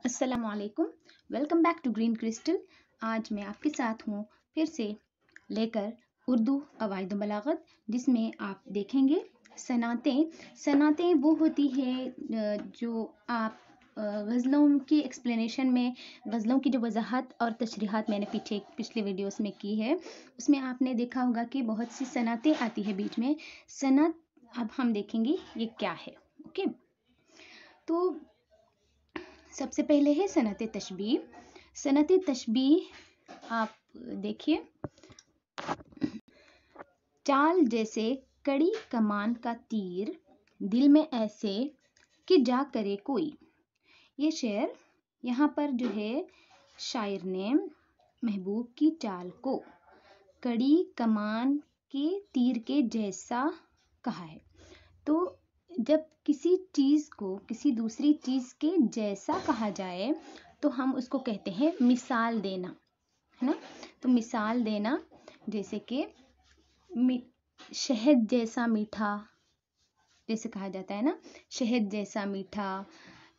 अस्सलाम वालेकुम। Welcome back to Green Crystal. आज मैं आपके साथ हूँ फिर से लेकर उर्दू क़वाइद व बलागत, जिसमें आप देखेंगे सनातें वो होती है जो आप गज़लों की एक्सप्लेनेशन में, गज़लों की जो वजाहत और तशरीहात मैंने पिछले वीडियोस में की है, उसमें आपने देखा होगा कि बहुत सी सनातें आती है बीच में। सनत अब हम देखेंगे ये क्या है। ओके, तो सबसे पहले है सनत तशबीह। सनत तशबीह आप देखिए, चाल जैसे कड़ी कमान का तीर, दिल में ऐसे कि जा करे कोई। ये शेर यहाँ पर जो है, शायर ने महबूब की चाल को कड़ी कमान के तीर के जैसा कहा है। तो जब किसी चीज़ को किसी दूसरी चीज़ के जैसा कहा जाए तो हम उसको कहते हैं मिसाल देना, है ना। तो मिसाल देना जैसे कि शहद जैसा मीठा, जैसे कहा जाता है ना, शहद जैसा मीठा,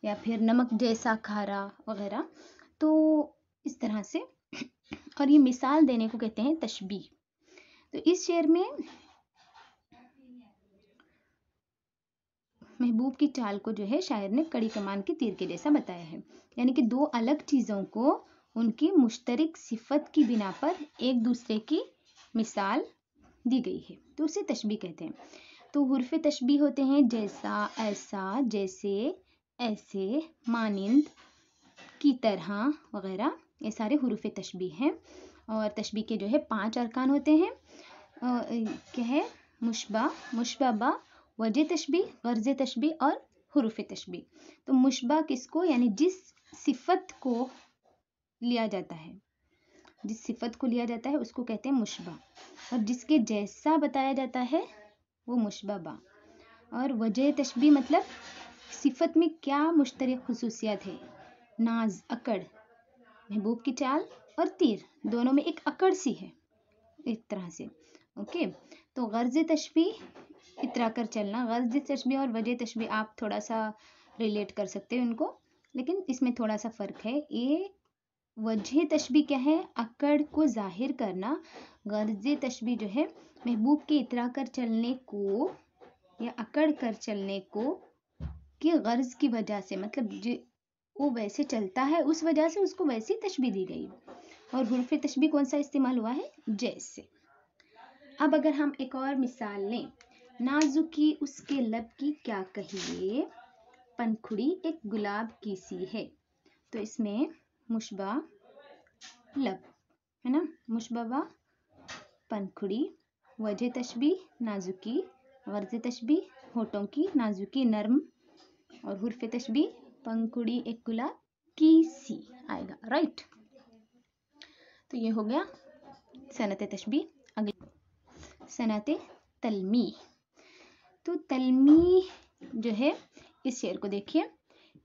या फिर नमक जैसा खारा वगैरह। तो इस तरह से, और ये मिसाल देने को कहते हैं तशबीह। तो इस शेर में महबूब की चाल को जो है शायर ने कड़ी कमान के तीर के जैसा बताया है, यानी कि दो अलग चीज़ों को उनकी मुश्तरक सिफत की बिना पर एक दूसरे की मिसाल दी गई है, तो उसे तशबीह कहते हैं। तो हुर्फ तशबीह होते हैं जैसा, ऐसा, जैसे, ऐसे, मानिंद, की तरह वगैरह। ये सारे हुर्फ तशबीह हैं। और तशबीह के जो है 5 अरकान होते हैं। क्या है? मुशबा, मुशबा, वजह तशबीह, गर्ज तशबीह और हुरूफ तशबीह। तो मुशबा किसको, यानी जिस सिफत को लिया जाता है, जिस सिफत को लिया जाता है उसको कहते हैं मुशबा, और जिसके जैसा बताया जाता है वो मुशबा। और वजह तशबीह मतलब सिफत में क्या मुश्तरक खुसूसियत है। नाज, अकड़, महबूब की चाल और तीर दोनों में एक अकड़ सी है, एक तरह से। ओके, तो गर्ज तशबीह, इतरा कर चलना। गर्ज तशबीह और वजह तशबीह आप थोड़ा सा रिलेट कर सकते हो इनको, लेकिन इसमें थोड़ा सा फ़र्क है। ये वजह तशबीह क्या है? अकड़ को जाहिर करना। गर्ज तशबीह जो है महबूब के इतरा कर चलने को या अकड़ कर चलने को कि गर्ज की वजह से, मतलब जो वो वैसे चलता है उस वजह से उसको वैसी तशबीह दी गई। और हुर्फ तशबीह कौन सा इस्तेमाल हुआ है? जैसे। अब अगर हम एक और मिसाल लें, नाजुकी उसके लब की क्या कहिए, पंखुड़ी एक गुलाब की सी है। तो इसमें मुशबा लब, है ना, मुशबा पंखुड़ी, वजह तशबीह नाजुकी, गर्ज तशबीह होठों की नाजुकी नरम, और हुर्फ तशबीह पंखुड़ी एक गुलाब की सी आएगा। राइट, तो ये हो गया सनत तशबीह। अगली सनत तलमीह। तो तलमीह जो है, इस शेर को देखिए,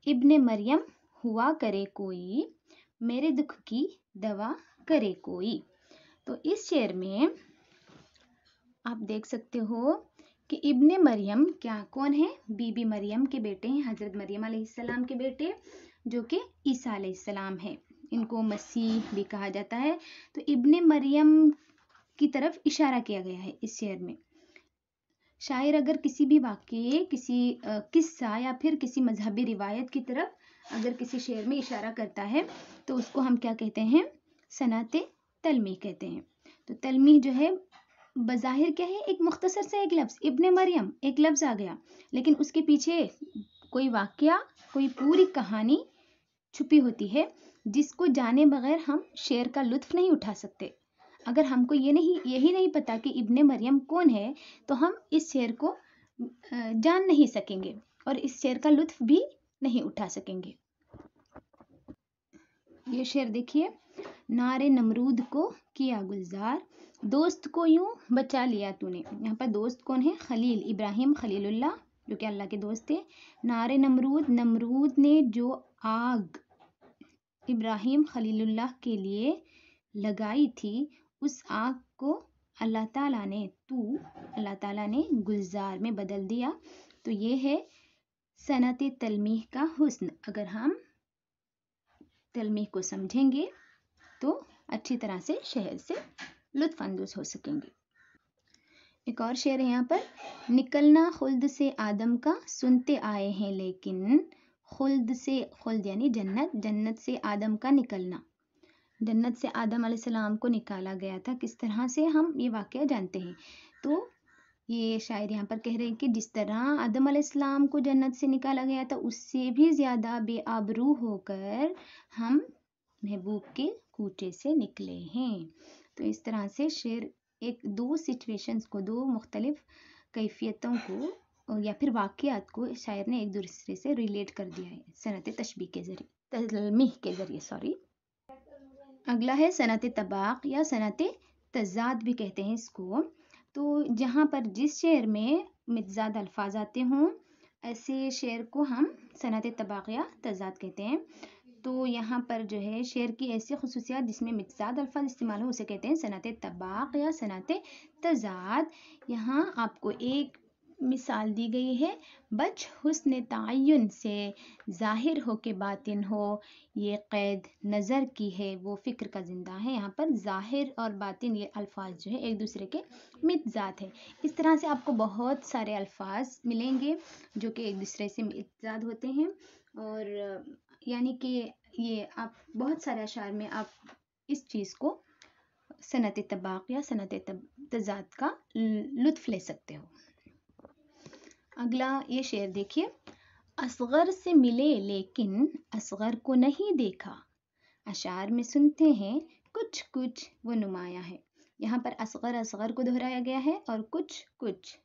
इब्ने मरियम हुआ करे कोई, मेरे दुख की दवा करे कोई। तो इस शेर में आप देख सकते हो कि इब्ने मरियम क्या, कौन है? बीबी मरियम के बेटे हैं, हज़रत मरियम अलैहिस्सलाम के बेटे, जो कि ईसा अलैहिस्सलाम है। इनको मसीह भी कहा जाता है। तो इब्ने मरियम की तरफ इशारा किया गया है इस शेर में। शायर अगर किसी भी वाक़ये, किसी किस्सा या फिर किसी मजहबी रिवायत की तरफ अगर किसी शेर में इशारा करता है तो उसको हम क्या कहते हैं? सनत तलमीह कहते हैं। तो तलमीह जो है बज़ाहिर क्या है? एक मुख्तसर सा एक लफ्ज़, इब्ने मरियम एक लफ्ज़ आ गया, लेकिन उसके पीछे कोई वाक़या, कोई पूरी कहानी छुपी होती है, जिसको जाने बगैर हम शेर का लुत्फ़ नहीं उठा सकते। अगर हमको यही नहीं पता कि इब्ने मरियम कौन है, तो हम इस शेर को जान नहीं सकेंगे और इस शेर का लुत्फ़ भी नहीं उठा सकेंगे। ये शेर देखिए, नारे नमरूद को किया गुलजार, दोस्त को यूं बचा लिया तूने। यहाँ पर दोस्त कौन है? खलील, इब्राहिम खलीलुल्लाह, जो कि अल्लाह के दोस्त थे। नारे नमरूद, नमरूद ने जो आग इब्राहिम खलीलुल्लाह के लिए लगाई थी, उस आग को अल्लाह ताला ने गुलजार में बदल दिया। तो ये है सनत तलमीह का हुस्न। अगर हम तलमीह को समझेंगे तो अच्छी तरह से शेर से लुत्फ अंदोज हो सकेंगे। एक और शेर है यहाँ पर, निकलना खुल्द से आदम का सुनते आए हैं लेकिन, खुल्द से, खुल्द यानी जन्नत, जन्नत से आदम का निकलना, जन्नत से आदम अलैहिस्सलाम को निकाला गया था, किस तरह से हम ये वाक़या जानते हैं। तो ये शायर यहाँ पर कह रहे हैं कि जिस तरह आदम अलैहिस्सलाम को जन्नत से निकाला गया था उससे भी ज़्यादा बेआबरू होकर हम महबूब के कूचे से निकले हैं। तो इस तरह से शेर एक दो सिचुएशंस को, दो मुख्तलिफ कैफियतों को या फिर वाक़यात को शायर ने एक दूसरे से रिलेट कर दिया है सनत तशबीह के ज़रिए, तलमीह के ज़रिए, सॉरी। अगला है सनत तबाक या सनत तज़ाद भी कहते हैं इसको। तो जहाँ पर जिस शेर में मितज़ाद अल्फाज आते हों ऐसे शेर को हम सनत तबाक या तज़ाद कहते हैं। तो यहाँ पर जो है शेर की ऐसी खुसूसियात जिसमें मितज़ाद अल्फाज इस्तेमाल हो उसे कहते हैं सनत तबाक या सनत तज़ाद। यहाँ आपको एक मिसाल दी गई है, बच हुस्न तायुन से ज़ाहिर हो के बातिन हो, ये क़ैद नज़र की है वो फ़िक्र का ज़िंदा है। यहाँ पर ज़ाहिर और बातिन ये अल्फाज जो है एक दूसरे के मितज़ाद है। इस तरह से आपको बहुत सारे अल्फाज मिलेंगे जो कि एक दूसरे से मितज़ाद होते हैं, और यानी कि ये आप बहुत सारे अशार में आप इस चीज़ को सनत तबाक या सनत तज़ाद का लुत्फ़ ले सकते हो। अगला ये शेर देखिए, असगर से मिले लेकिन असगर को नहीं देखा, अशार में सुनते हैं कुछ कुछ वो नुमाया है। यहाँ पर असगर असगर को दोहराया गया है और कुछ कुछ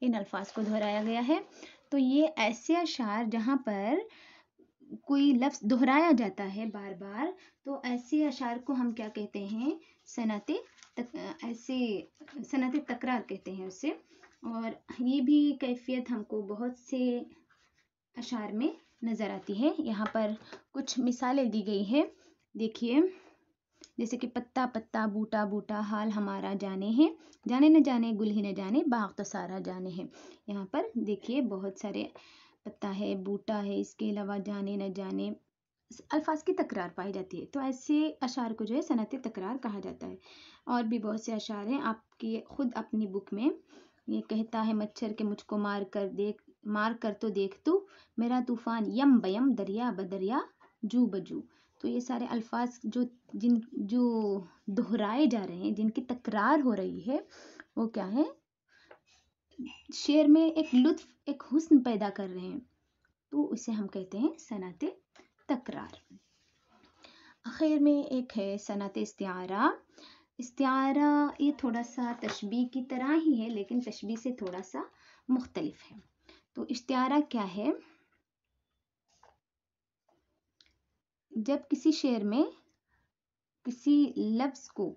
इन अल्फाज को दोहराया गया है। तो ये ऐसे अशार जहाँ पर कोई लफ्ज़ दोहराया जाता है बार बार, तो ऐसे अशार को हम क्या कहते हैं, ऐसे सनत तकरार कहते हैं उससे। और ये भी कैफियत हमको बहुत से अशार में नज़र आती है। यहाँ पर कुछ मिसालें दी गई है, देखिए, जैसे कि पत्ता पत्ता बूटा बूटा हाल हमारा जाने हैं, जाने न जाने गुल ही न जाने बाग तो सारा जाने हैं। यहाँ पर देखिए बहुत सारे पत्ता है, बूटा है, इसके अलावा जाने न जाने अल्फाज की तकरार पाई जाती है। तो ऐसे अशार को जो है सनत तकरार कहा जाता है। और भी बहुत से अशार हैं आपकी खुद अपनी बुक में। ये कहता है मच्छर के मुझको मार कर तो देख तू, मेरा तूफान यम बयम दरिया बदरिया जू बजू। तो ये सारे अल्फाज जो दोहराए जा रहे हैं, जिनकी तकरार हो रही है, वो क्या है, शेर में एक लुत्फ, एक हुस्न पैदा कर रहे हैं। तो इसे हम कहते हैं सनत तकरार। आखिर में एक है सनत इस्तिआरा। इस्तिआरा ये थोड़ा सा तशबीह की तरह ही है लेकिन तशबीह से थोड़ा सा मुख्तलिफ है। तो इस्तिआरा क्या है, जब किसी शेर में किसी लफ्ज़ को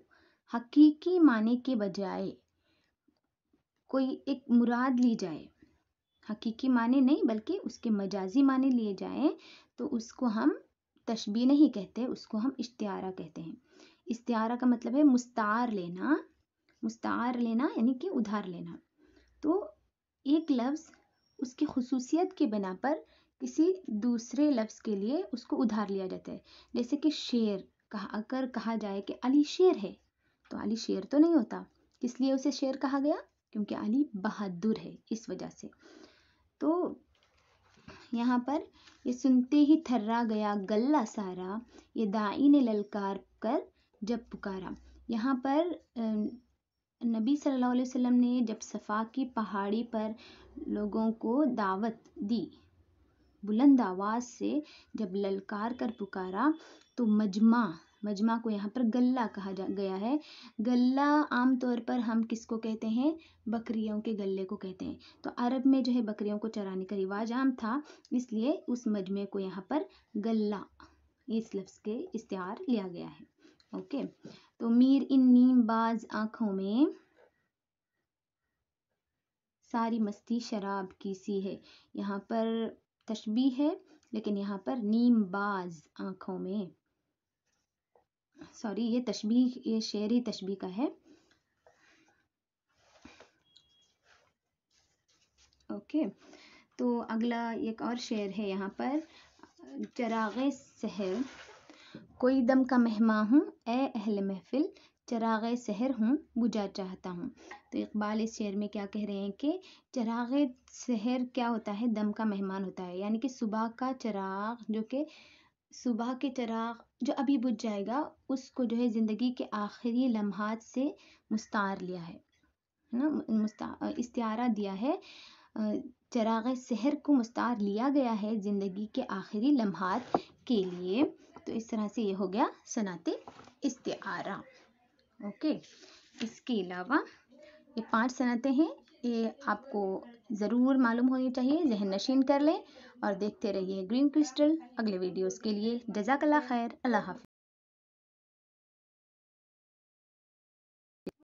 हकीकी माने के बजाय कोई एक मुराद ली जाए, हकीकी माने नहीं बल्कि उसके मजाजी माने लिए जाएं, तो उसको हम तशबीह नहीं कहते, उसको हम इस्तिआरा कहते हैं। इस्तिआरा का मतलब है मुस्तार लेना, मुस्तार लेना यानी कि उधार लेना। तो एक लफ्ज़ उसकी खुसूसियत की बिना पर किसी दूसरे लफ्ज़ के लिए उसको उधार लिया जाता है। जैसे कि शेर अगर कहा जाए कि अली शेर है, तो अली शेर तो नहीं होता, किस लिए उसे शेर कहा गया, क्योंकि अली बहादुर है, इस वजह से। तो यहाँ पर ये सुनते ही थर्रा गया गल्ला सारा, ये दाई ने ललकार कर जब पुकारा। यहाँ पर नबी सल्लल्लाहु अलैहि वसल्लम ने जब सफ़ा की पहाड़ी पर लोगों को दावत दी, बुलंद आवाज़ से जब ललकार कर पुकारा, तो मजमा को यहाँ पर गल्ला कहा गया है। गल्ला आम तौर पर हम किसको कहते हैं, बकरियों के गल्ले को कहते हैं। तो अरब में जो है बकरियों को चराने का रिवाज आम था, इसलिए उस मजमे को यहाँ पर गल्ला इस लफ्ज़ के इस्तेआर लिया गया है। ओके, तो मीर इन नीम बाज आँखों में सारी मस्ती शराब की सी है। यहाँ पर तशबीह है लेकिन यहाँ पर नीम बाज आँखों में, सॉरी ये तशबीह, ये शेर ही तशबीह का है। ओके, तो अगला एक और शेर है यहाँ पर, चराग़े सहर کوئی دم کا مہمان ہوں اے اہل محفل، چراغ سحر ہوں بجھا چاہتا ہوں۔ تو اقبال اس شعر میں کیا کہہ رہے ہیں کہ چراغ سحر کیا ہوتا ہے؟ دم کا مہمان ہوتا ہے، یعنی کہ صبح کا چراغ، جو کہ صبح کے چراغ جو ابھی بجھ جائے گا، اس کو جو ہے زندگی کے آخری لمحات سے مستعار لیا ہے نا، استعارہ دیا ہے، چراغ سحر کو مستعار لیا گیا ہے زندگی کے آخری لمحات کے لیے۔ تو اس طرح سے یہ ہو گیا صنعت استعارہ۔ اوکے، اس کے علاوہ یہ 5 صنعتیں ہیں، یہ آپ کو ضرور معلوم ہونی چاہیے، ذہن نشین کر لیں اور دیکھتے رہیے گرین کرسٹل اگلے ویڈیوز کے لیے۔ جزاک اللہ خیر، اللہ حافظ۔